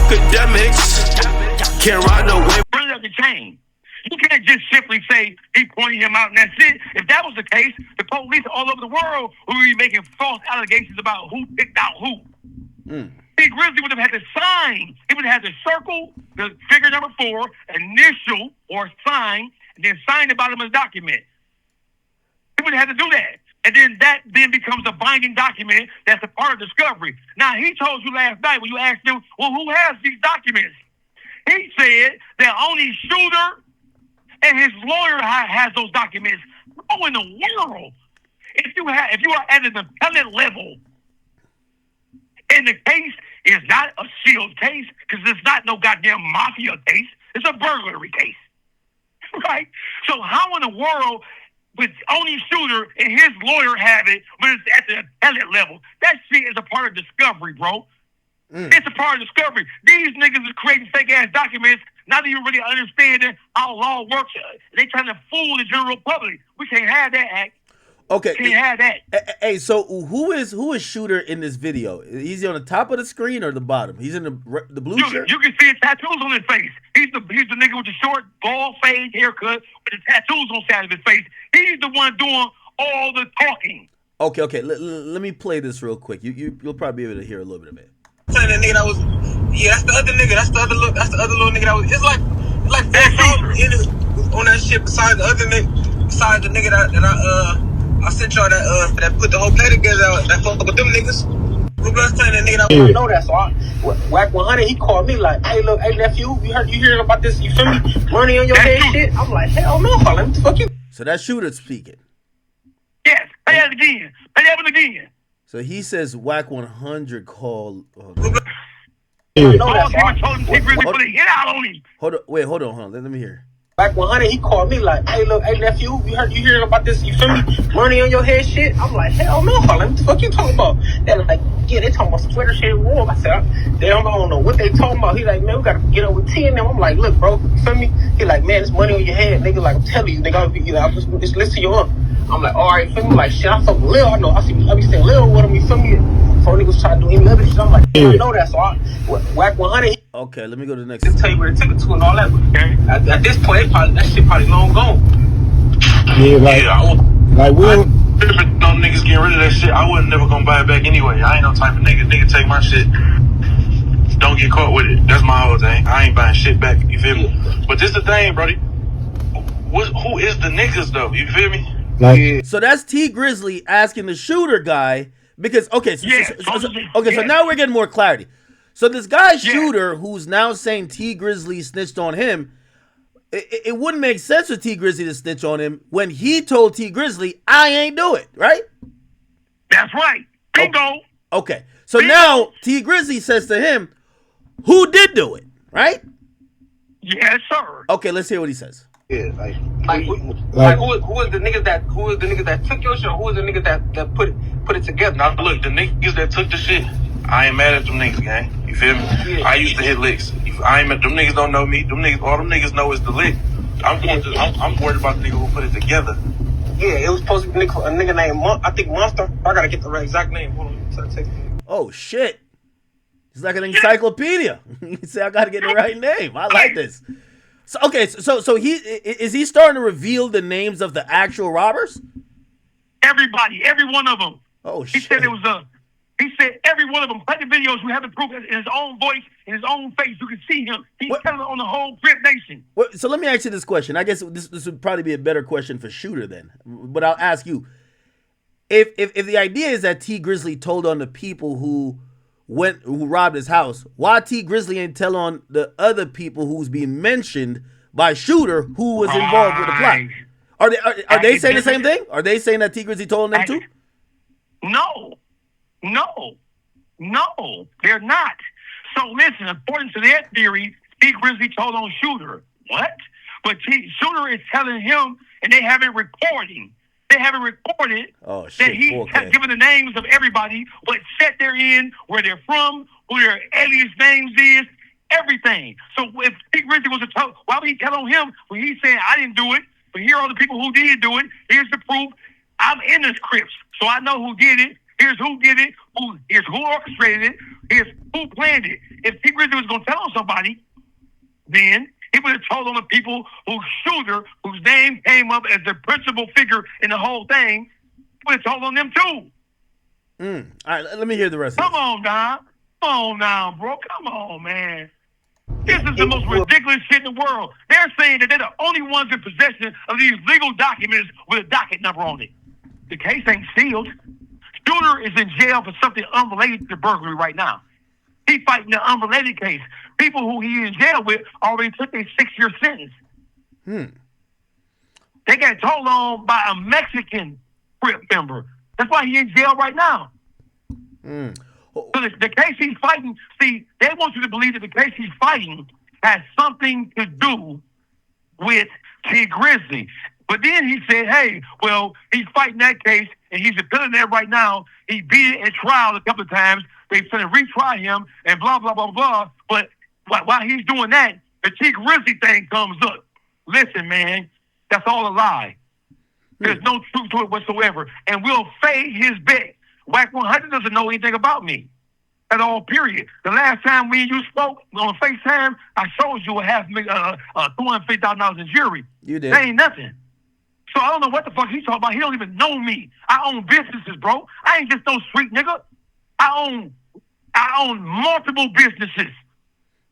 Akademiks can't ride no wave. Bring up the chain. You can't just simply say he pointed him out and that's it. If that was the case, the police all over the world would be making false allegations about who picked out who. Tee Grizzley would have had to sign. He would have had to circle the figure number 4, initial or sign, and then sign the bottom of the document. He would have had to do that. And then that becomes a binding document that's a part of discovery. Now, he told you last night when you asked him, well, who has these documents? He said that only Shooter and his lawyer has those documents. How in the world? If you are at an appellate level, and the case is not a sealed case, because it's not no goddamn mafia case, it's a burglary case. Right? So how in the world with only Shooter and his lawyer have it when it's at the appellate level? That shit is a part of discovery, bro. It's a part of discovery. These niggas are creating fake-ass documents, not even really understanding how law works. They trying to fool the general public. We can't have that act. Okay. Can't have that. Hey, so who is Shooter in this video? Is he on the top of the screen or the bottom? He's in the blue shirt? You can see his tattoos on his face. He's the nigga with the short, bald fade haircut with the tattoos on the side of his face. He's the one doing all the talking. Okay. Let me play this real quick. You'll probably be able to hear a little bit of it. That nigga that was, that's the other nigga. That's the other little nigga that was. It's like on that shit. Besides the other nigga, besides the nigga that I sent y'all that put the whole play together. That fuck with them niggas. That nigga that know that. So Wack 100, he called me like, hey look, hey nephew, you hearing about this? You feel me? Money on your head, shit. I'm like, hell no, let me the fuck you. So that's Shooter speaking. Yes, play that again. Play that one again. So he says Wack 100 called. Hold on. Let me hear. Wack 100, he called me like, hey look, hey nephew, you hearing about this? You feel me? Money on your head, shit. I'm like, hell no, let me the fuck you talking about? They're like, yeah, they talking about sweater shit warm. I said, they don't know what they talking about. He like, man, we gotta get up with T and them. I'm like, look, bro, you feel me? He like, man, it's money on your head, nigga. Like, I'm telling you, nigga, I'm just listen to you up. I'm like, all right, feel me? Like, shit, I fuck with Lil. I know, I be saying Lil with him, you feel me? Before niggas try to do any other shit, I'm like, I know that. So Wack 100. Okay, let me go to the next. Just tell you where the ticket to and all that. Okay? At this point, that shit probably long gone. Like Will. Different dumb niggas getting rid of that shit. I wasn't never gonna buy it back anyway. I ain't no type of nigga. Nigga take my shit. Don't get caught with it. That's my whole thing. I ain't buying shit back. You feel me? But this the thing, brody. Who is the niggas though? You feel me? So that's Tee Grizzley asking the Shooter guy because so now we're getting more clarity. So this guy Shooter who's now saying Tee Grizzley snitched on him, it wouldn't make sense for Tee Grizzley to snitch on him when he told Tee Grizzley, I ain't do it, right? That's right. Bingo. Okay. So now Tee Grizzley says to him, who did do it, right? Yes, sir. Okay, let's hear what he says. Yeah, who was the niggas that took your shit? Who was the niggas that put it together? Now look, the niggas that took the shit, I ain't mad at them niggas, gang. You feel me? Yeah. I used to hit licks. I ain't mad. Them niggas don't know me. All them niggas know is the lick. I'm worried about the nigga who put it together. Yeah, it was supposed to be a nigga named I think Monster. I gotta get the right exact name. Hold on, oh shit. It's like an encyclopedia. You say I gotta get the right name. I like this. So okay, so he starting to reveal the names of the actual robbers? Everybody, every one of them. Oh shit! He said it was He said every one of them. Play the videos. We have the proof in his own voice, in his own face. You can see him. He's telling on the whole Crip Nation. So let me ask you this question. I guess this would probably be a better question for Shooter then. But I'll ask you: if the idea is that Tee Grizzley told on the people who robbed his house, why Tee Grizzley ain't tell on the other people who's being mentioned by Shooter who was involved with the plot? Are they saying the same thing? Are they saying that Tee Grizzley told on them too? No, they're not. So listen, according to their theory, Tee Grizzley told on Shooter. What? But Shooter is telling him, and they have it recording. They haven't recorded that he has given the names of everybody, what set they're in, where they're from, who their alias names is, everything. So if Tee Grizzley was to tell, why would he tell on him when he's saying, I didn't do it, but here are the people who did do it. Here's the proof. I'm in this Crips, so I know who did it. Here's who did it. Here's who orchestrated it. Here's who planned it. If Tee Grizzley was going to tell on somebody, then he would have told on the people whose shooter, whose name came up as the principal figure in the whole thing, he would have told on them too. All right, let me hear the rest Come of on now. Come on now, bro. Come on, man. This is the most ridiculous shit in the world. They're saying that they're the only ones in possession of these legal documents with a docket number on it. The case ain't sealed. Shooter is in jail for something unrelated to burglary right now. He's fighting an unrelated case. People who he in jail with already took a 6-year sentence. They got told on by a Mexican Crip member. That's why he's in jail right now. So the case he's fighting, see, they want you to believe that the case he's fighting has something to do with Tee Grizzley. But then he said, hey, well, he's fighting that case and he's appealing that right now. He beat it at trial a couple of times. They finna retry him and blah, blah, blah, blah. But while he's doing that, the Tee Grizzley thing comes up. Listen, man, that's all a lie. There's no truth to it whatsoever. And we'll fade his bet. Wack 100 doesn't know anything about me at all, period. The last time me and you spoke on FaceTime, I showed you $250,000 in jewelry. You did. That ain't nothing. So I don't know what the fuck he's talking about. He don't even know me. I own businesses, bro. I ain't just no street nigga. I own multiple businesses.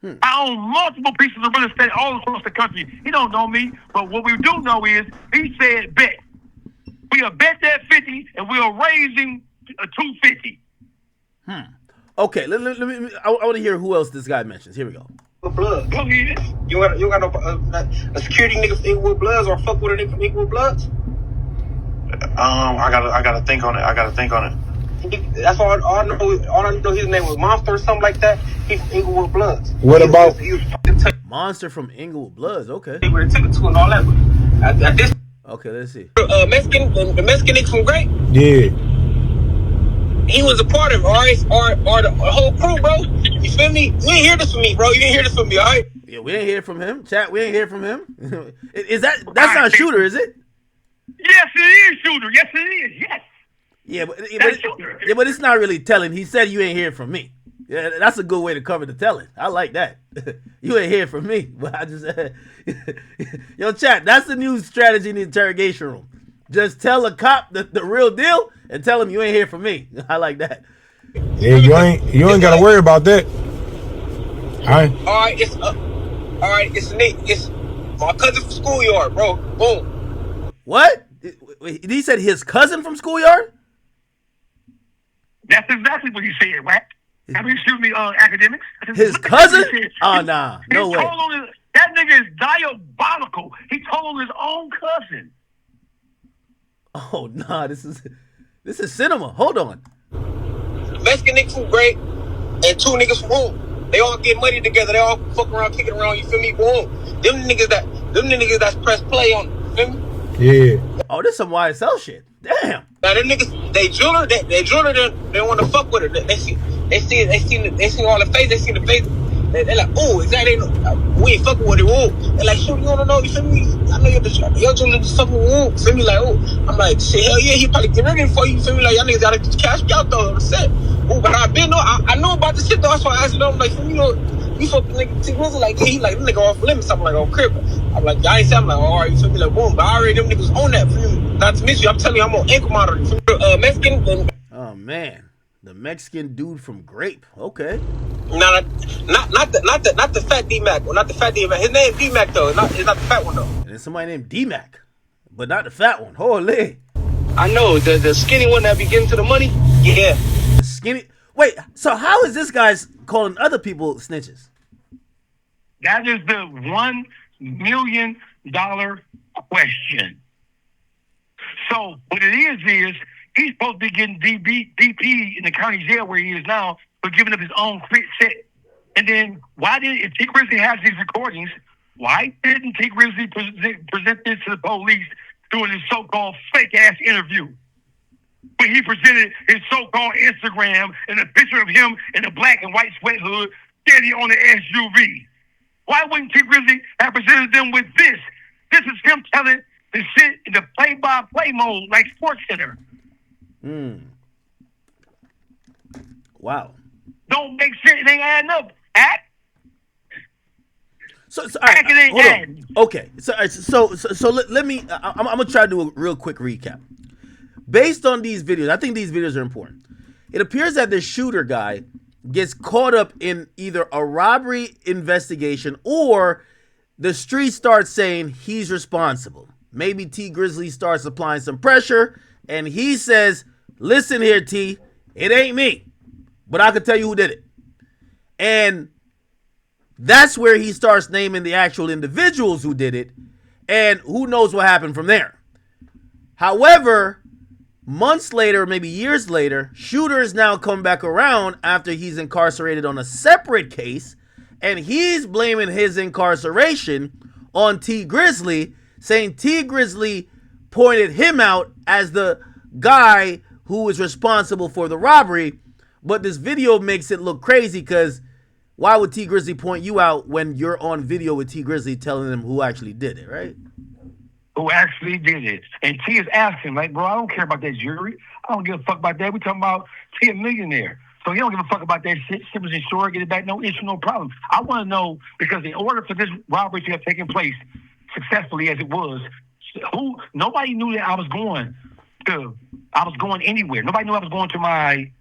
I own multiple pieces of real estate all across the country. He don't know me, but what we do know is he said bet. We'll bet that 50 and we'll raise him a 250. Okay, let me. I want to hear who else this guy mentions. Here we go. Blood. Go ahead. You got no a security nigga from Inglewood Bloods or fuck with a nigga from Inglewood Bloods? I gotta think on it. That's all I know. All I know his name was Monster or something like that. He's from Inglewood Bloods. What about Monster from Inglewood Bloods? Okay. They would have took it to and all that. But at this, Okay, let's see. the Mexican nigga from Great, yeah? he was a part of it, or the whole crew, bro. You feel me? You ain't hear this from me, bro. You didn't hear this from me, all right? Yeah, we ain't hear from him. Chat, we ain't hear from him. Is that's not Shooter, is it? Yes, it is Shooter. Yes, it is. Yes. Yeah, but it's not really telling. He said you ain't hear from me. Yeah, that's a good way to cover the telling. I like that. You ain't hear from me. But I just yo, chat, that's the new strategy in the interrogation room. Just tell a cop the real deal and tell him you ain't hear from me. I like that. Yeah, you ain't gotta worry about that. All right, it's my cousin from Schoolyard, bro. Boom. What? He said his cousin from Schoolyard? That's exactly what he said, Wack. I mean, excuse me, Academics. His cousin? Oh, nah. No way. That nigga is diabolical. He told on his own cousin. Oh, nah. This is cinema. Hold on. Mexican niggas from Great and two niggas from home. They all get money together. They all fuck around, kicking around. You feel me? Boom. Them niggas that's press play on. You feel me? Yeah. Oh, this some YSL shit. Damn. Now them niggas, they jeweler, they want to fuck with her. They see all the face. They see the face. They're like, oh, exactly. We ain't fucking with it. Whoa. They're like, shoot, you don't know. You feel me? I know your jeweler just fucking with whoa. Feel me? Like, oh, I'm like, shit, hell yeah, he probably get ready for you. You feel me? Like, y'all niggas gotta cash me out though. Set. Oh, but I know about the shit though. That's why I asked him. I'm like, you know, you fucking nigga Tee Grizzley, like he like them nigga off limits. I'm like, oh crip. I'm like, y'all ain't say. I'm like, all right, you feel me? Like, boom. But I already them niggas on that. Feel me? Not to miss you. I'm telling you, I'm on ankle monitor. Mexican. Oh man, the Mexican dude from Grape. Okay. Not the fat D-Mac. Well, not the fat D-Mac. His name D-Mac though. It's not the fat one though. And then somebody named D-Mac, but not the fat one. Holy. I know the skinny one that be getting to the money. Yeah. The skinny. Wait. So how is this guy's calling other people snitches? That is the $1 million question. So what it is he's supposed to be getting DP in the county jail where he is now for giving up his own set. And then if Tee Grizzley has these recordings, why didn't Tee Grizzley present this to the police during his so-called fake-ass interview? When he presented his so-called Instagram and a picture of him in a black and white sweat hood standing on the SUV. Why wouldn't Tee Grizzley have presented them with this? This is him telling the shit in the play-by-play mode like SportsCenter. Wow. Don't make sense. It ain't adding up. Act. So all right, Act, it ain't hold on. adding. Okay, so let me. I'm gonna try to do a real quick recap. Based on these videos, I think these videos are important. It appears that the shooter guy gets caught up in either a robbery investigation or the street starts saying he's responsible. Maybe Tee Grizzley starts applying some pressure and he says, listen here, T, it ain't me, but I can tell you who did it. And that's where he starts naming the actual individuals who did it, and who knows what happened from there. However, months later, maybe years later, shooter is now come back around after he's incarcerated on a separate case, and he's blaming his incarceration on Tee Grizzley, saying Tee Grizzley pointed him out as the guy who was responsible for the robbery. But this video makes it look crazy because why would Tee Grizzley point you out when you're on video with Tee Grizzley telling him who actually did it, right? Who actually did it. And T is asking, like, bro, I don't care about that jury. I don't give a fuck about that. We talking about T a millionaire. So he don't give a fuck about that shit. Shit was insured, get it back, no issue, no problem. I want to know, because in order for this robbery to have taken place successfully as it was, nobody knew that I was going anywhere. Nobody knew I was going to my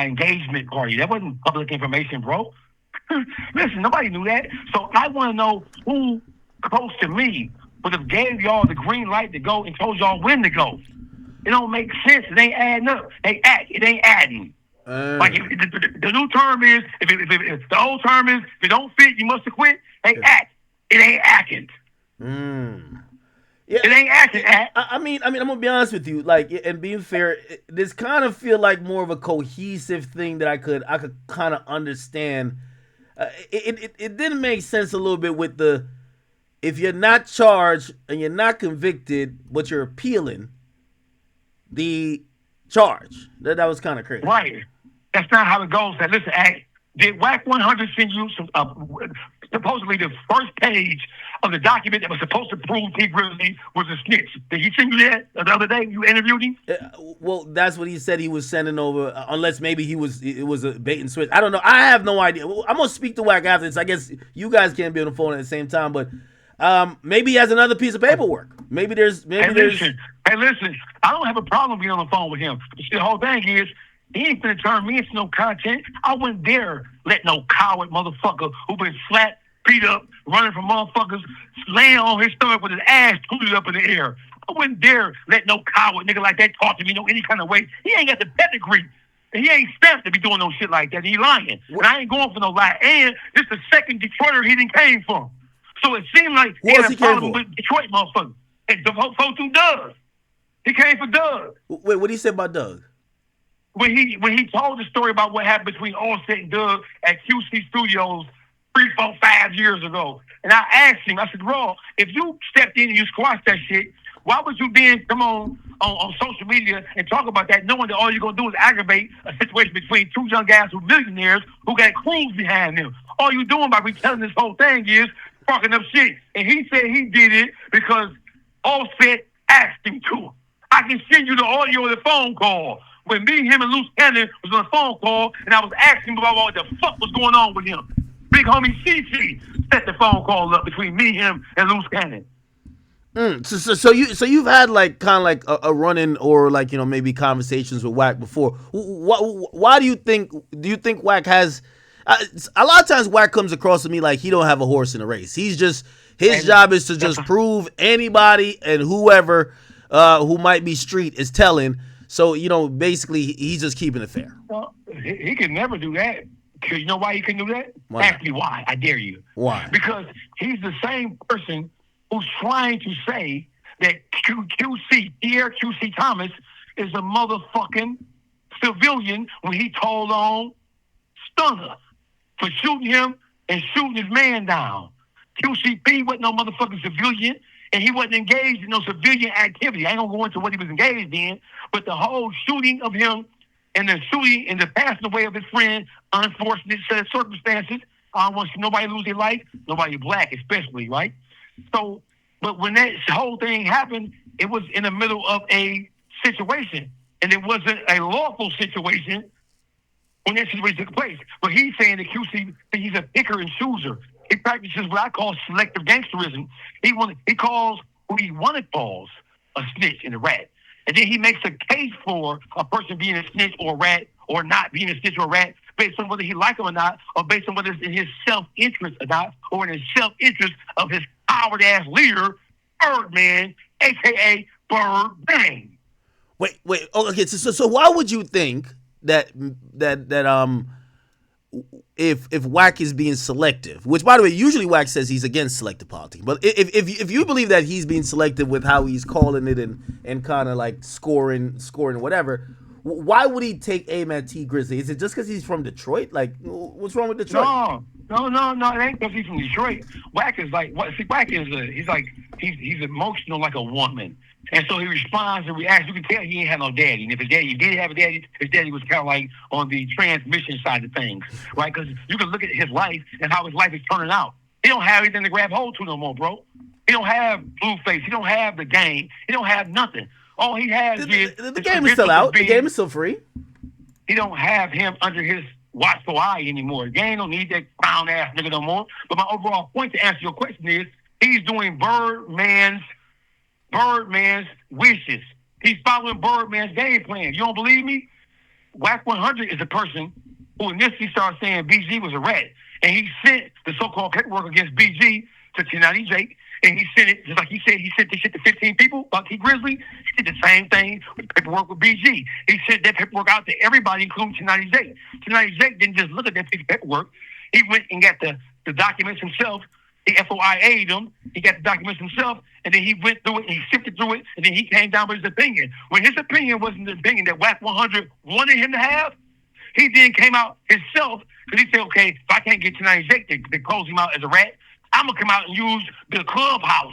engagement party. That wasn't public information, bro. Listen, nobody knew that. So I want to know who close to me would have gave y'all the green light to go and told y'all when to go. It don't make sense. It ain't adding up. It ain't adding. Like the new term is, if the old term is, if it don't fit, you must have quit. It ain't acting. Yeah, it ain't acting. I mean, I'm gonna be honest with you. Like, and being fair, this kind of feel like more of a cohesive thing that I could kind of understand. It didn't make sense a little bit with the, if you're not charged and you're not convicted, but you're appealing the charge. That was kind of crazy. Right. That's not how it goes. That listen, did Wack 100 send you some supposedly the first page of the document that was supposed to prove Tee Grizzley was a snitch? Did he send you that the other day? You interviewed him? Well, that's what he said he was sending over. Unless maybe it was a bait and switch. I don't know. I have no idea. I'm gonna speak to Wack after this. I guess you guys can't be on the phone at the same time, but maybe he has another piece of paperwork. Hey, listen, I don't have a problem being on the phone with him. The whole thing is, he ain't finna turn me into no content. I wouldn't dare let no coward motherfucker who been flat, beat up, running from motherfuckers, laying on his stomach with his ass tooted up in the air. I wouldn't dare let no coward nigga like that talk to me any kind of way. He ain't got the pedigree. And he ain't stamped to be doing no shit like that. He lying. And I ain't going for no lie. And this the second Detroiter he didn't came from. So it seemed like he had a problem with Detroit motherfuckers. And the folks who Doug. He came for Doug. Wait, what did he say about Doug? When he told the story about what happened between Offset and Doug at QC Studios 3, 4, 5 years ago. And I asked him, I said, bro, if you stepped in and you squashed that shit, why would you then come on social media and talk about that, knowing that all you're going to do is aggravate a situation between two young guys who are millionaires who got crews behind them? All you're doing by retelling this whole thing is fucking up shit. And he said he did it because Offset asked him to. I can send you the audio of the phone call when me, him, and Loose Cannon was on a phone call, and I was asking about what the fuck was going on with him. Big homie CC set the phone call up between me, him, and Loose Cannon. So you've had like kind of like a run-in or like, you know, maybe conversations with Wack before. Why do you think Wack has? A lot of times Wack comes across to me like he don't have a horse in the race. He's just his job is to just prove anybody and whoever who might be street is telling. So, you know, basically he's just keeping it fair. Well, he can never do that. Because you know why he can do that? Why? Ask me why. I dare you. Why? Because he's the same person who's trying to say that Pierre QC Thomas is a motherfucking civilian when he told on Stunner for shooting him and shooting his man down. QCP wasn't no motherfucking civilian, and he wasn't engaged in no civilian activity. I ain't gonna go into what he was engaged in, but the whole shooting of him and the shooting and the passing away of his friend, unfortunate set of circumstances. I don't want to see nobody lose their life, nobody black especially, right? So, but when that whole thing happened, it was in the middle of a situation, and it wasn't a lawful situation when that situation took place. But he's saying that QC, he's a picker and chooser. He practices what I call selective gangsterism. He calls who he wanted calls a snitch and a rat. And then he makes a case for a person being a snitch or a rat or not being a snitch or a rat based on whether he likes him or not, or based on whether it's in his self-interest or not, or in his self-interest of his coward-ass leader, Birdman, a.k.a. Bird Bang. Wait. Oh, okay. So why would you think that if Wack is being selective, which by the way, usually Wack says he's against selective politics, but if you believe that he's being selective with how he's calling it and kind of like scoring whatever, why would he take aim at Tee Grizzley? Is it just because he's from Detroit? Like, what's wrong with Detroit? No. It ain't because he's from Detroit. Wack is like, he's emotional like a woman. And so he responds and reacts. You can tell he ain't have no daddy. And if he did have a daddy, his daddy was kind of like on the transmission side of things, right? Because you can look at his life and how his life is turning out. He don't have anything to grab hold to no more, bro. He don't have Blueface. He don't have the game. He don't have nothing. All he has is... The game is still out. The game is still free. He don't have him under his watchful eye anymore. The game don't need that clown-ass nigga no more. But my overall point to answer your question is he's doing Birdman's wishes. He's following Birdman's game plan. You don't believe me? Wack 100 is a person who initially started saying BG was a rat. And he sent the so-called paperwork against BG to Tennessee Jake. And he sent it, just like he said, he sent this shit to 15 people about Tee Grizzley. He did the same thing with paperwork with BG. He sent that paperwork out to everybody, including Tennessee Jake. Tennessee Jake didn't just look at that piece of paperwork. He went and got the documents himself. He FOIA'd them. He got the documents himself. And then he went through it and he sifted through it. And then he came down with his opinion. When his opinion wasn't the opinion that Wack 100 wanted him to have, he then came out himself because he said, okay, if I can't get Tennessee Jake to close him out as a rat, I'm going to come out and use the clubhouse.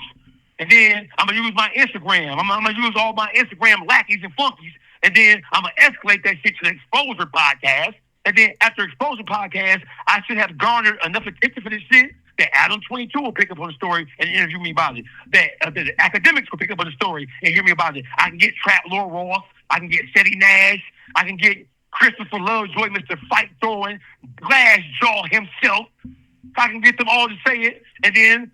And then I'm going to use my Instagram. I'm going to use all my Instagram lackeys and flunkies. And then I'm going to escalate that shit to the Exposure podcast. And then after Exposure podcast, I should have garnered enough attention for this shit that Adam 22 will pick up on the story and interview me about it. That the Akademiks will pick up on the story and hear me about it. I can get Trap Lord Ross. I can get Seti Nash. I can get Christopher Lovejoy, Mr. Fight Throwing, Glass Jaw himself. I can get them all to say it, and then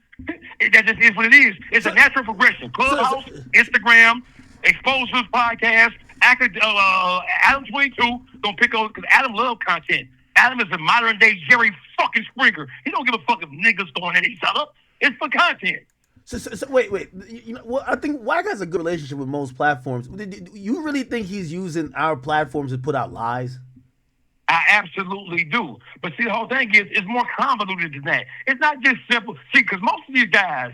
that just is what it is. It's a natural progression. Clubhouse, Instagram, Exposures podcast, Adam 22 gonna pick on because Adam loves content. Adam is a modern day Jerry fucking Springer. He don't give a fuck if niggas going at each other. It's for content. So wait. Well, I think Wack has a good relationship with most platforms. Do you really think he's using our platforms to put out lies? I absolutely do. But see, the whole thing is, it's more convoluted than that. It's not just simple. See, because most of these guys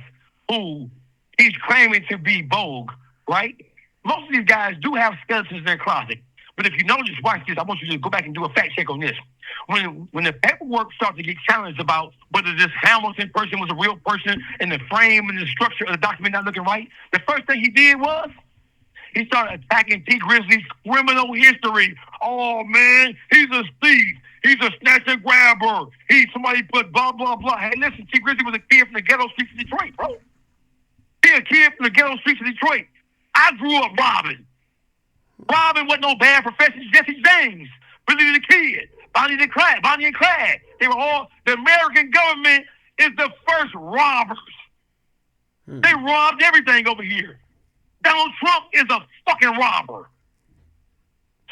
who he's claiming to be Vogue, right? Most of these guys do have skeletons in their closet. But if you notice, watch this. I want you to go back and do a fact check on this. When the paperwork starts to get challenged about whether this Hamilton person was a real person and the frame and the structure of the document not looking right, the first thing he did was he started attacking Tee Grizzley's criminal history. Oh, man, he's a thief. He's a snatch and grabber. Somebody put blah, blah, blah. Hey, listen, Tee Grizzley was a kid from the ghetto streets of Detroit, bro. He a kid from the ghetto streets of Detroit. I grew up robbing. Robbing wasn't no bad profession. Jesse James, Billy the Kid, Bonnie and Clyde. They were all, the American government is the first robbers. They robbed everything over here. Donald Trump is a fucking robber.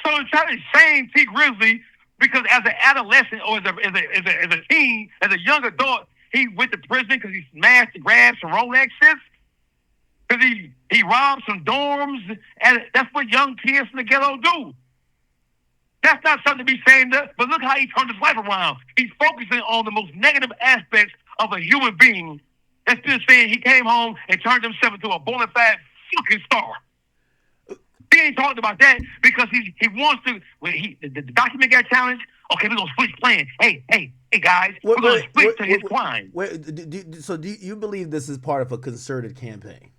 So to try to shame Tee Grizzley because as an adolescent or as a teen, as a young adult, he went to prison because he smashed and grabbed some Rolexes, because he robbed some dorms, and that's what young kids from the ghetto do. That's not something to be ashamed of, but look how he turned his life around. He's focusing on the most negative aspects of a human being. That's just saying he came home and turned himself into a bona fide fucking star. He ain't talking about that because he wants to. When the document got challenged, okay, we're gonna switch plans. Hey, guys, we're gonna switch to his crime. So do you believe this is part of a concerted campaign?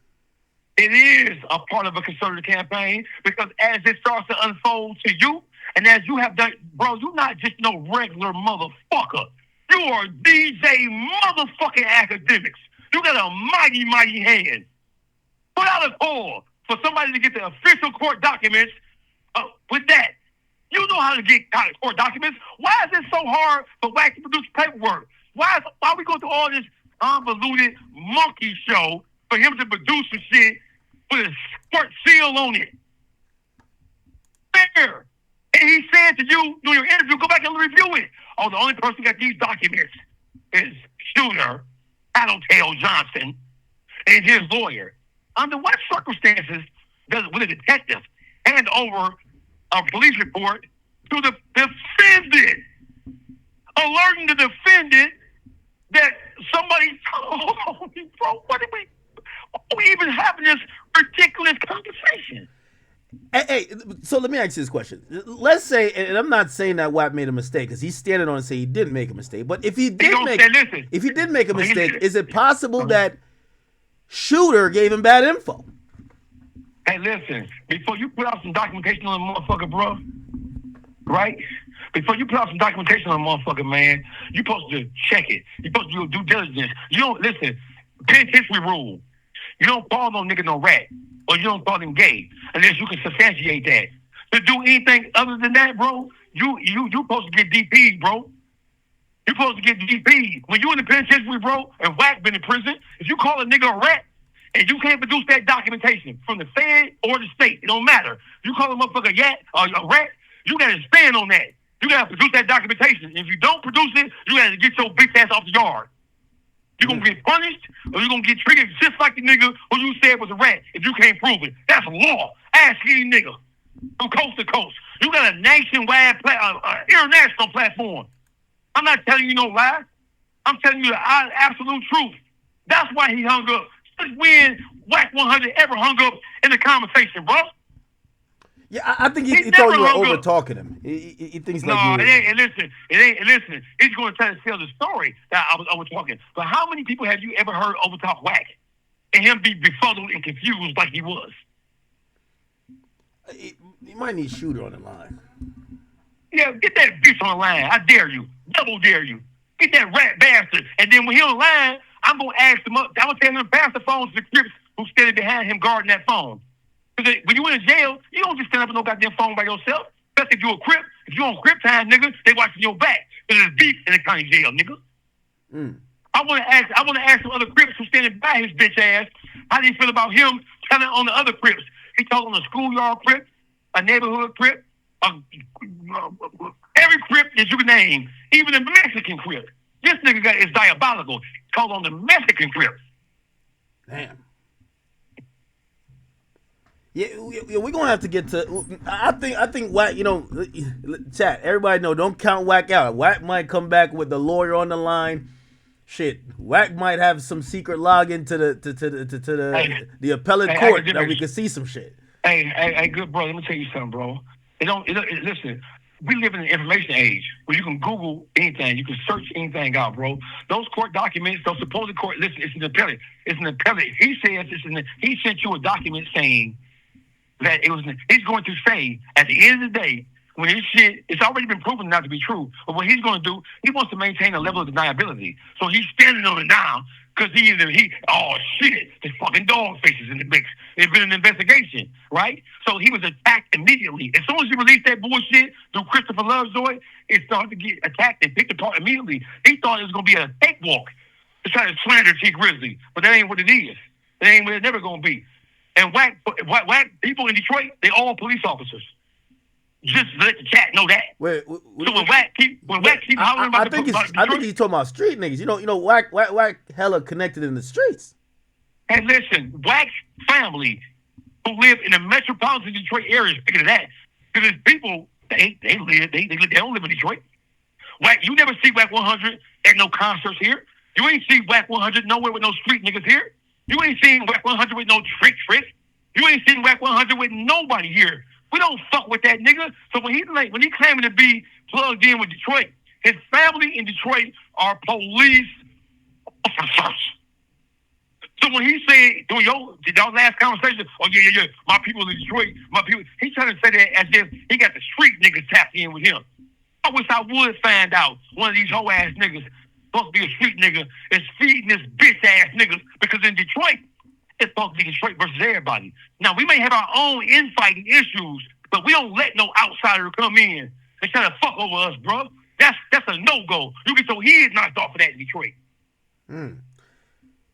It is a part of a concerted campaign because as it starts to unfold to you, and as you have done, bro, you're not just no regular motherfucker. You are DJ motherfucking Akademiks. You got a mighty, mighty hand. Put out a call for somebody to get the official court documents with that. You know how to get court documents. Why is it so hard for Wack to produce paperwork? Why we go through all this convoluted monkey show for him to produce some shit with a court seal on it? Fair. And he said to you during your interview, go back and review it. Oh, the only person who got these documents is shooter Tattletale Johnson and his lawyer. Under what circumstances would a detective hand over a police report to the defendant, alerting the defendant that somebody told me, bro, what are we even having this ridiculous conversation? Hey, so let me ask you this question. Let's say, and I'm not saying that Wack made a mistake, because he's standing on and saying he didn't make a mistake. But if he did make a mistake, is it possible that shooter gave him bad info? Hey, listen, before you put out some documentation on a motherfucker, bro, right? Before you put out some documentation on a motherfucker, man, you're supposed to check it. You're supposed to do due diligence. You don't, listen, penitentiary rule. You don't call no nigga no rat, or you don't call him gay, unless you can substantiate that. To do anything other than that, bro, you supposed to get DP, bro. You're supposed to get DP. When you in the penitentiary, bro, and Wack been in prison, if you call a nigga a rat, and you can't produce that documentation from the Fed or the state, it don't matter. You call a motherfucker a rat, you gotta stand on that. You gotta produce that documentation. If you don't produce it, you gotta get your bitch ass off the yard. You're gonna get punished, or you're gonna get triggered just like the nigga who you said was a rat if you can't prove it. That's law. Ask any nigga from coast to coast. You got a nationwide, international platform. I'm not telling you no lie. I'm telling you the absolute truth. That's why he hung up. Since when Wack 100 ever hung up in the conversation, bro? Yeah, I think he thought you were over talking him. He thinks like you. No, it ain't. Listen, he's going to try to tell the story that I was over talking. But how many people have you ever heard over talk Wack and him be befuddled and confused like he was? You might need shooter on the line. Yeah, get that bitch on the line. I dare you. Double dare you. Get that rat bastard. And then when he on the line, I'm going to ask him up. I'm going to tell him to pass the phone to the Crips who's standing behind him guarding that phone. Because when you in jail, you don't just stand up on no goddamn phone by yourself. Especially if you're a Crip. If you're on Crip time, nigga, they watching your back. Because there's beef in the county jail, nigga. I want to ask some other Crips who's standing by his bitch ass, how do you feel about him telling on the other Crips? He told on a schoolyard Crip, a neighborhood Crip, every Crip that you can name, even the Mexican Crip. This nigga is diabolical. He told on the Mexican Crip. Damn. Yeah, we're gonna have to get to. I think Wack. Chat. Everybody know. Don't count Wack out. Wack might come back with the lawyer on the line. Shit, Wack might have some secret login to the appellate court that we can see some shit. Hey, good bro. Let me tell you something, bro. Listen. We live in an information age where you can Google anything, you can search anything out, bro. Those court documents, those supposed court. Listen, it's an appellate. It's an appellate. He says he sent you a document saying that it was. He's going to say at the end of the day, when his shit, it's already been proven not to be true. But what he's going to do, he wants to maintain a level of deniability. So he's standing on it now because oh shit, there's fucking dog faces in the mix. There's been an investigation, right? So he was attacked immediately. As soon as he released that bullshit through Christopher Lovejoy, it started to get attacked and picked apart immediately. He thought it was going to be a cakewalk to try to slander Tee Grizzley, but that ain't what it is. That ain't what it's never going to be. And Wack people in Detroit, they all police officers. Just let the chat know that. So when Wack keep hollering about I think he's talking about street niggas. You know, Wack hella connected in the streets. And listen, Wack's family who live in the metropolitan Detroit area, speaking of that, because people they don't live in Detroit. Wack, you never see Wack 100 at no concerts here. You ain't see Wack 100 nowhere with no street niggas here. You ain't seen Wack 100 with no trick. You ain't seen Wack 100 with nobody here. We don't fuck with that nigga. So when he claiming to be plugged in with Detroit, his family in Detroit are police officers. So when he said during y'all last conversation, oh yeah, my people in Detroit, he's trying to say that as if he got the street niggas tapped in with him. I wish I would find out one of these hoe ass niggas supposed to be a street nigga is feeding this bitch ass niggas, because in Detroit it's supposed to be Detroit versus everybody. Now we may have our own infighting issues But we don't let no outsider come in and try to fuck over us, bro. That's a no-go. You get your head knocked off of that in Detroit.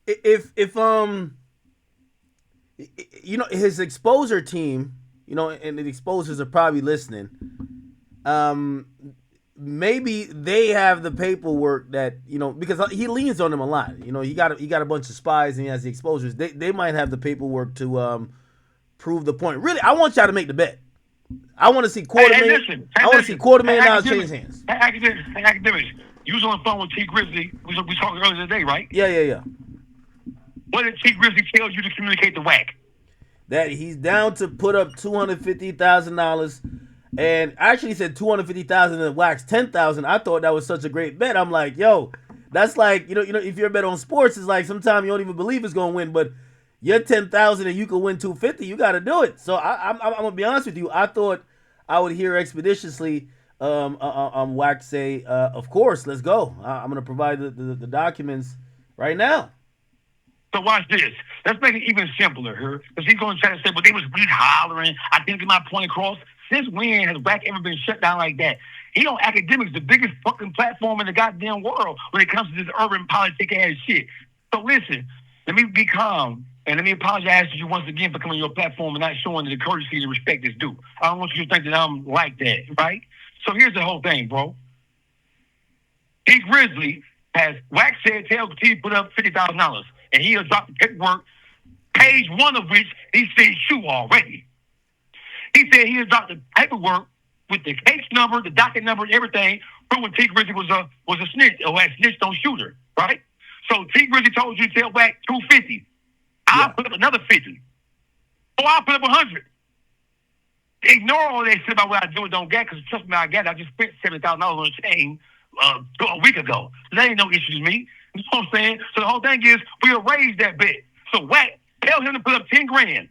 If you know, his exposure team, you know, and the exposers are probably listening. Maybe they have the paperwork that, you know, because he leans on them a lot. You know, he got a bunch of spies and he has the exposures. They might have the paperwork to prove the point. Really, I want y'all to make the bet. I want to see $250,000. I want to see $250,000 change hands. Academics, you was on the phone with Tee Grizzley. We talked earlier today, right? Yeah. What did Tee Grizzley tell you to communicate to Wack? That he's down to put up $250,000, and I actually said $250,000 and Wack's $10,000. I thought that was such a great bet. I'm like, yo, that's like, you know, if you're a bet on sports, it's like sometimes you don't even believe it's gonna win, but you're $10,000 and you can win $250,000. You got to do it. So I'm gonna be honest with you. I thought I would hear expeditiously Wack say, of course, let's go. I'm gonna provide the documents right now. So watch this. Let's make it even simpler here. Because he's going to try to say, but they was weed hollering. I didn't get my point across. Since when has Wack ever been shut down like that? He on Akademiks, the biggest fucking platform in the goddamn world when it comes to this urban politic ass shit. So listen, let me be calm. And let me apologize to you once again for coming on your platform and not showing the courtesy and respect is due. I don't want you to think that I'm like that, right? So here's the whole thing, bro. Tee Grizzley has, Wack said, tell T put up $50,000. And he has dropped the paperwork, page one of which he said you already. He said he has dropped the paperwork with the case number, the docket number, and everything, proving Tee Grizzley was a snitch or had snitched on shooter, right? So Tee Grizzley told you to tell Wack $250. I'll put up another 50. Or I'll put up 100. Ignore all that shit about what I do and don't get, because trust me, I get it. I just spent $70,000 on a chain a week ago. That ain't no issue to me. You know what I'm saying? So the whole thing is we'll raise that bet. So Wack, tell him to put up $10,000.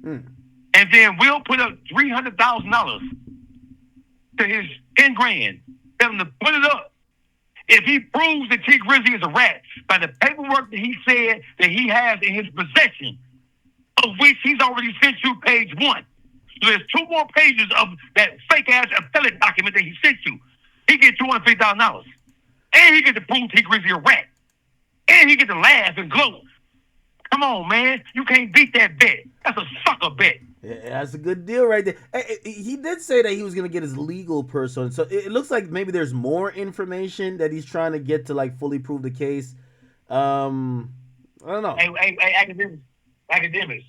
And then we'll put up $300,000 to his $10,000. Tell him to put it up. If he proves that Tee Grizzley is a rat by the paperwork that he said that he has in his possession, of which he's already sent you page one. So there's 2 more pages of that fake-ass appellate document that he sent you. He gets $250,000. And he get to prove Tee Grizzley a rat. And he get to laugh and gloat. Come on, man. You can't beat that bet. That's a sucker bet. Yeah, that's a good deal right there. He did say that he was going to get his legal person. So it looks like maybe there's more information that he's trying to get to like fully prove the case. I don't know. Hey, Akademiks.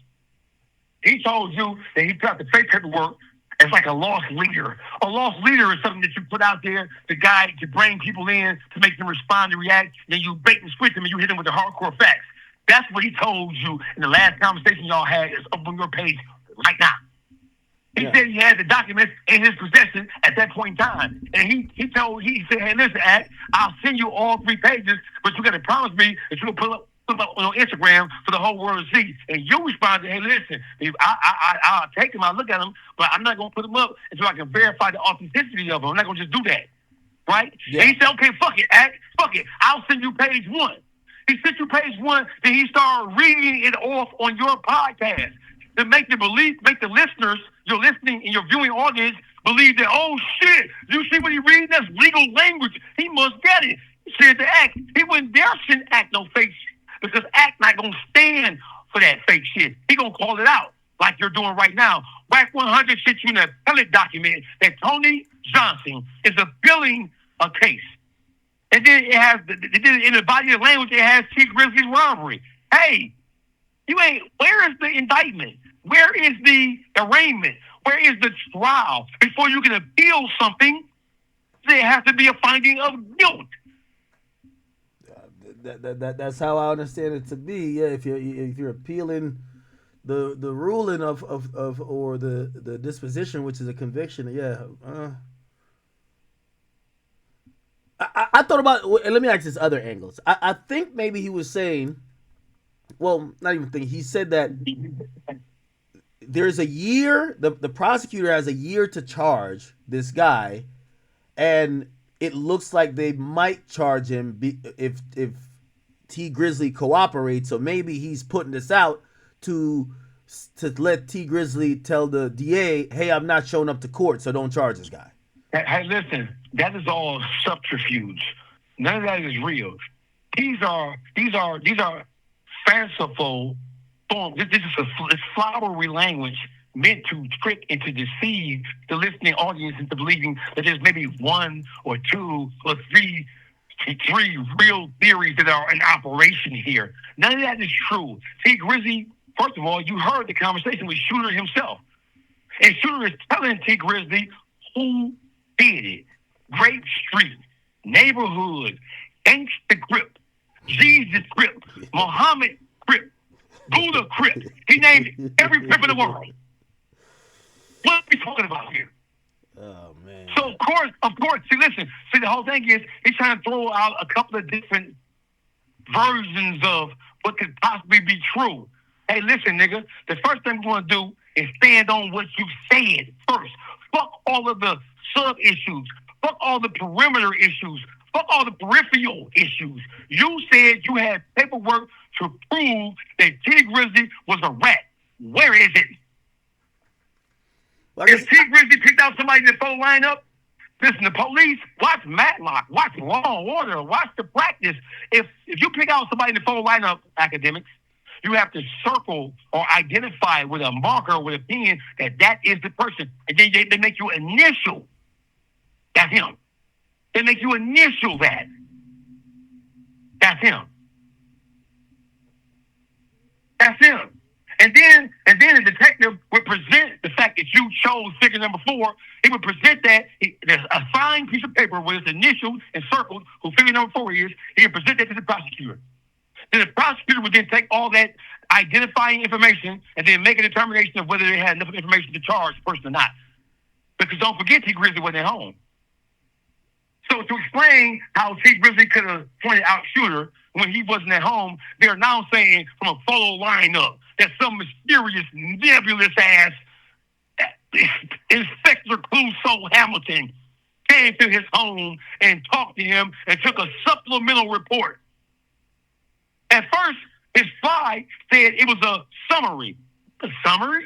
He told you that he put out the fake paperwork as like a lost leader. A lost leader is something that you put out there to guide, to bring people in, to make them respond and react. Then you bait and switch them and you hit them with the hardcore facts. That's what he told you in the last conversation y'all had. Is up on your page right now. He said he had the documents in his possession at that point in time. And he said, hey, listen, Act, I'll send you all 3 pages, but you got to promise me that you'll put up on Instagram for the whole world to see. And you respond to, hey, listen, I'll take them, I'll look at them, but I'm not going to put them up until I can verify the authenticity of them. I'm not going to just do that. Right? Yeah. And he said, okay, fuck it, Act. Fuck it. I'll send you page 1. He sent you page 1, then he started reading it off on your podcast to make the listeners, your listening and your viewing audience believe that, oh shit, you see what he reading? That's legal language. He must get it. He said to Act. He wouldn't dare send Act no fake shit because Act not gonna stand for that fake shit. He gonna call it out like you're doing right now. Wack 100 sent you an appellate document that Tony Johnson is appealing a case. And then it has, in the body of language, it has Tee Grizzley's robbery. Hey, where is the indictment? Where is the arraignment? Where is the trial? Before you can appeal something, there has to be a finding of guilt. That's how I understand it to be. Yeah, if you're appealing the ruling of or the disposition, which is a conviction. Yeah. I thought about. Let me ask this other angles. I think maybe he was saying. Well, not even think. He said that there's a year. The prosecutor has a year to charge this guy, and it looks like they might charge him if Tee Grizzley cooperates. So maybe he's putting this out to to let Tee Grizzley tell the DA, "Hey, I'm not showing up to court, so don't charge this guy." Hey, listen, that is all subterfuge. None of that is real. These are fanciful forms. This is flowery language meant to trick and to deceive the listening audience into believing that there's maybe one or two or three real theories that are in operation here. None of that is true. Tee Grizzley, first of all, you heard the conversation with Shooter himself. And Shooter is telling Tee Grizzley who did it. Grape Street, neighborhood, Gangsta Crip, Jesus Crip, Muhammad Crip, Buddha Crip. He named every Crip in the world. What are we talking about here? Oh, man. So, of course, see, the whole thing is he's trying to throw out a couple of different versions of what could possibly be true. Hey, listen, nigga, the first thing we want to do is stand on what you said first. Fuck all of the sub-issues. Fuck all the perimeter issues. Fuck all the peripheral issues. You said you had paperwork to prove that Tee Grizzley was a rat. Where is it? Well, If Tee Grizzley picked out somebody in the phone lineup, listen, the police, watch Matlock, watch Law and Order, watch The Practice. If you pick out somebody in the phone lineup, Academics, you have to circle or identify with a marker with a pen that is the person. And then they make you initial. That's him. They make you initial that. That's him. That's him. And then the detective would present the fact that you chose figure number 4. He would present that. There's a signed piece of paper with his initials and circled who figure number 4 is. He would present that to the prosecutor. Then the prosecutor would then take all that identifying information and then make a determination of whether they had enough information to charge the person or not. Because don't forget, Tee Grizzley wasn't at home. So to explain how Tee Grizzley could have pointed out Shooter when he wasn't at home, they're now saying from a photo lineup that some mysterious, nebulous ass Inspector Clouseau Hamilton came to his home and talked to him and took a supplemental report. At first, his spy said it was a summary. A summary?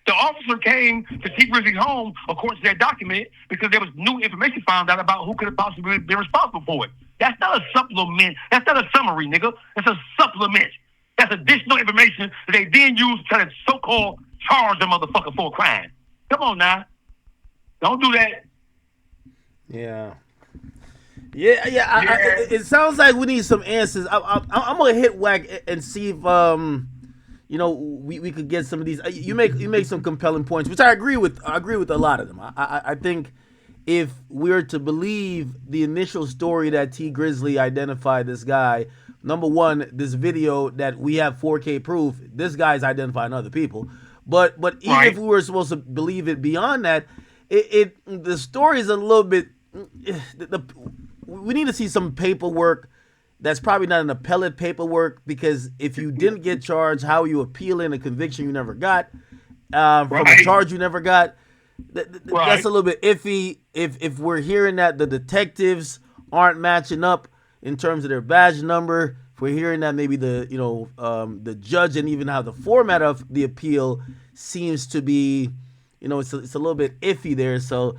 The officer came to Tee Grizzley's home, according to that document, because there was new information found out about who could have possibly been responsible for it. That's not a supplement. That's not a summary, nigga. That's a supplement. That's additional information that they then use to try to so-called charge the motherfucker for a crime. Come on now. Don't do that. Yeah. It sounds like we need some answers. I'm gonna hit Wack and see if we could get some of these. You make some compelling points, which I agree with. I agree with a lot of them. I think if we're to believe the initial story that Tee Grizzley identified this guy, number one, this video that we have 4K proof, this guy's identifying other people. But even right. if we were supposed to believe it beyond that, the story is a little bit. We need to see some paperwork that's probably not an appellate paperwork, because if you didn't get charged, how are you appealing a conviction you never got from a charge you never got? That's a little bit iffy. If we're hearing that the detectives aren't matching up in terms of their badge number, if we're hearing that maybe the judge and even how the format of the appeal seems to be, it's a little bit iffy there. So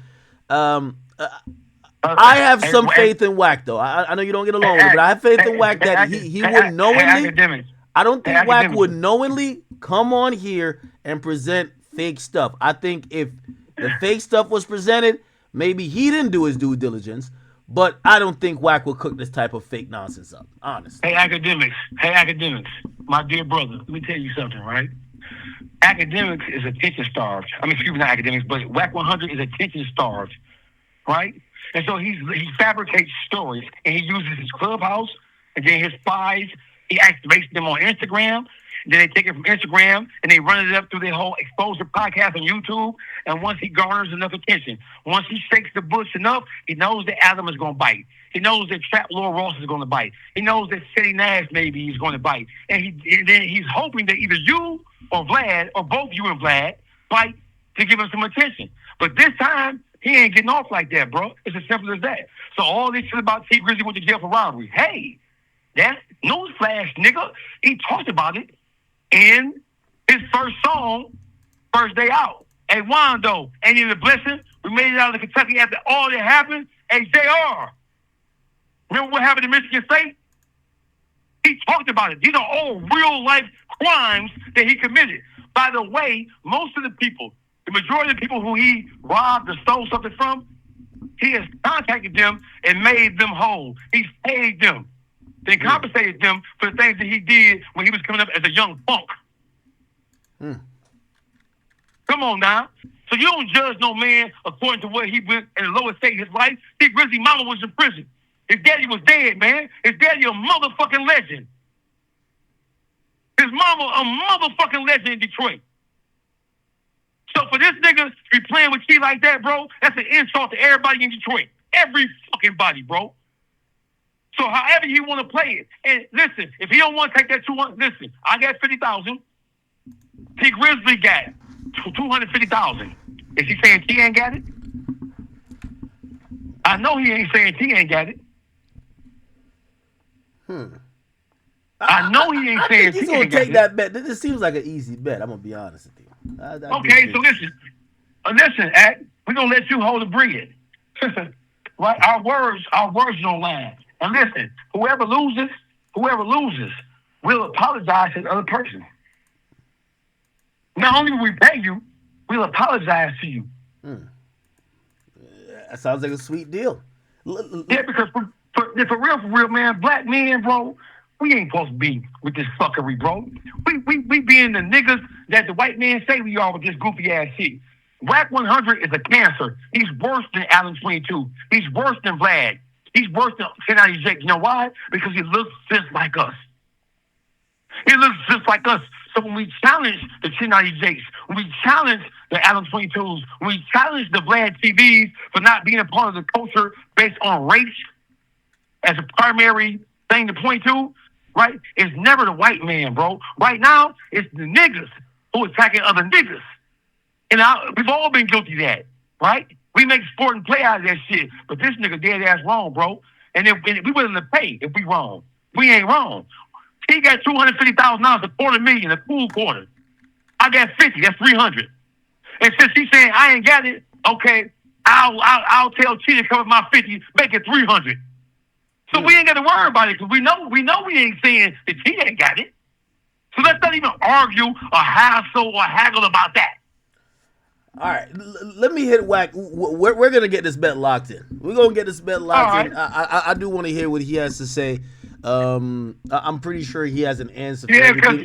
I have some faith in Wack, though. I know you don't get along with it, but I have faith in Wack that he would knowingly. I don't think Wack would knowingly come on here and present fake stuff. I think if the fake stuff was presented, maybe he didn't do his due diligence, but I don't think Wack will cook this type of fake nonsense up, honestly. Hey, Academics, my dear brother, let me tell you something, right? Academics is attention starved. Excuse me, not Academics, but Wack 100 is attention starved, right? And so he fabricates stories, and he uses his clubhouse, and then his spies, he activates them on Instagram. Then they take it from Instagram, and they run it up through their whole exposure podcast on YouTube. And once he garners enough attention, once he shakes the bush enough, he knows that Adam is going to bite. He knows that Trap Lord Ross is going to bite. He knows that City Nash maybe is going to bite. And then he's hoping that either you or Vlad, or both you and Vlad, bite to give him some attention. But this time, he ain't getting off like that, bro. It's as simple as that. So all this shit about Tee Grizzley went to jail for robbery. Hey, that's newsflash, nigga. He talked about it in his first song, first day out. Hey, Wando, ain't it a blessing? We made it out of Kentucky after all that happened. Hey, JR, remember what happened in Michigan State? He talked about it. These are all real life crimes that he committed. By the way, most of the people, the majority of the people who he robbed or stole something from, he has contacted them and made them whole. He's paid them. They compensated them for the things that he did when he was coming up as a young punk. Come on now. So you don't judge no man according to what he went in the lowest state of his life. Tee Grizzley mama was in prison. His daddy was dead, man. His daddy a motherfucking legend. His mama a motherfucking legend in Detroit. So for this nigga to be playing with T like that, bro, that's an insult to everybody in Detroit. Every fucking body, bro. So however you want to play it. And listen, if he don't want to take that 200, listen, I got 50,000. Tee Grizzley got 250,000. Is he saying T ain't got it? I know he ain't saying T ain't got it. I know he ain't saying he's T gonna ain't got take it. that bet. This seems like an easy bet. I'm gonna be honest with you. Okay, so listen, Act. We're gonna let you hold the bread. Right? Our words don't lie. And listen, whoever loses, will apologize to the other person. Not only will we pay you, we'll apologize to you. That sounds like a sweet deal. Yeah, because for real, man, black men, bro, we ain't supposed to be with this fuckery, bro. We being the niggas that the white man say we are with this goofy ass shit. Wack 100 is a cancer. He's worse than Allen 22. He's worse than Vlad. He's worse than 1098. You know why? Because he looks just like us. He looks just like us. So when we challenge the 1098s, when we challenge the Allen 22s, when we challenge the Vlad TVs for not being a part of the culture based on race as a primary thing to point to, right? It's never the white man, bro. Right now, it's the niggas who attacking other niggas. And we've all been guilty of that, right? We make sport and play out of that shit. But this nigga dead ass wrong, bro. And we willing to pay if we wrong. We ain't wrong. He got $250,000, $250,000, a cool quarter. I got 50. That's 300. And since he's saying I ain't got it, okay, I'll tell T to cover my 50, make it 300. So we ain't got to worry about it because we know we ain't saying that T ain't got it. So let's not even argue or hassle or haggle about that. All right, let me hit Wack. We're gonna get this bet locked in. We're gonna get this bet locked in. I do want to hear what he has to say. I'm pretty sure he has an answer for everything.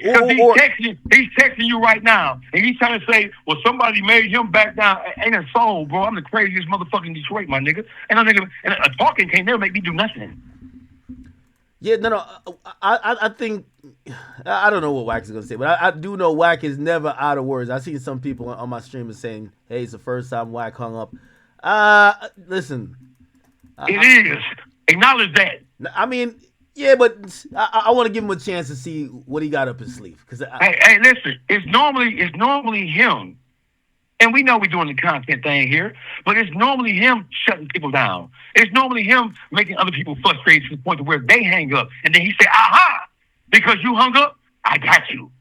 He's texting you right now, and he's trying to say, "Well, somebody made him back down." Ain't a soul, bro. I'm the craziest motherfucker in Detroit, my nigga. And a talking can't never make me do nothing. Yeah, no. I think I don't know what Wack is gonna say, but I do know Wack is never out of words. I seen some people on my stream saying, "Hey, it's the first time Wack hung up." Listen, it is. Acknowledge that. I mean, yeah, but I want to give him a chance to see what he got up his sleeve. Hey, listen. It's normally him. And we know we're doing the content thing here, but it's normally him shutting people down. It's normally him making other people frustrated to the point to where they hang up. And then he say, aha, because you hung up, I got you.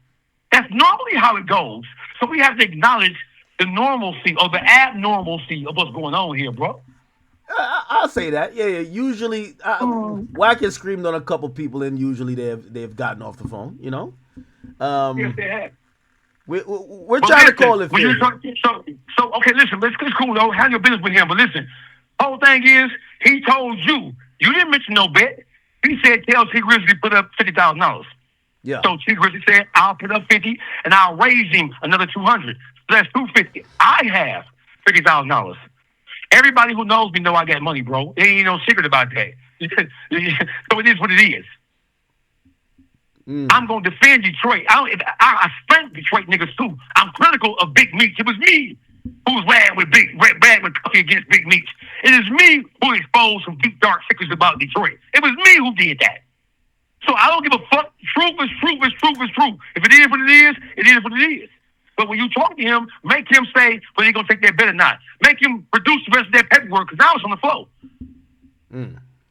That's normally how it goes. So we have to acknowledge the normalcy or the abnormalcy of what's going on here, bro. I'll say that. Yeah. Usually, Wack has screamed on a couple people, and usually they've gotten off the phone, you know? Yes, they have. We're trying to call it fair. So okay, listen, it's cool though. Handle your business with him. But listen, whole thing is he told you didn't mention no bet. He said tell Tee Grizzley put up $50,000. Yeah. So Tee Grizzley said I'll put up 50 and I'll raise him another 200. So that's 250. I have $50,000. Everybody who knows me know I got money, bro. There ain't no secret about that. So it is what it is. I'm going to defend Detroit. I spanked Detroit niggas too. I'm critical of Big Meats. It was me who was bad with Cuffy against Big Meats. It is me who exposed some deep, dark secrets about Detroit. It was me who did that. So I don't give a fuck. Truth is truth is truth is truth. If it is what it is, it is what it is. But when you talk to him, make him say whether he's going to take that bet or not. Make him produce the rest of that paperwork because now it's on the flow.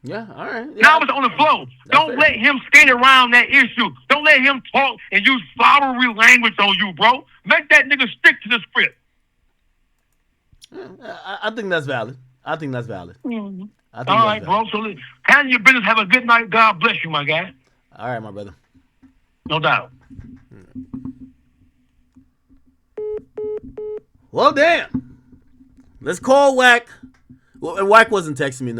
Yeah, all right. Yeah. Now it's on the flow. Don't let him skate around that issue. Don't let him talk and use flowery language on you, bro. Make that nigga stick to the script. I think that's valid. I think that's valid. Mm-hmm. I think all that's right, valid. bro. So handle your business. Have a good night. God bless you, my guy. All right, my brother. No doubt. Well, damn. Let's call Wack. Well, Wack wasn't texting me now.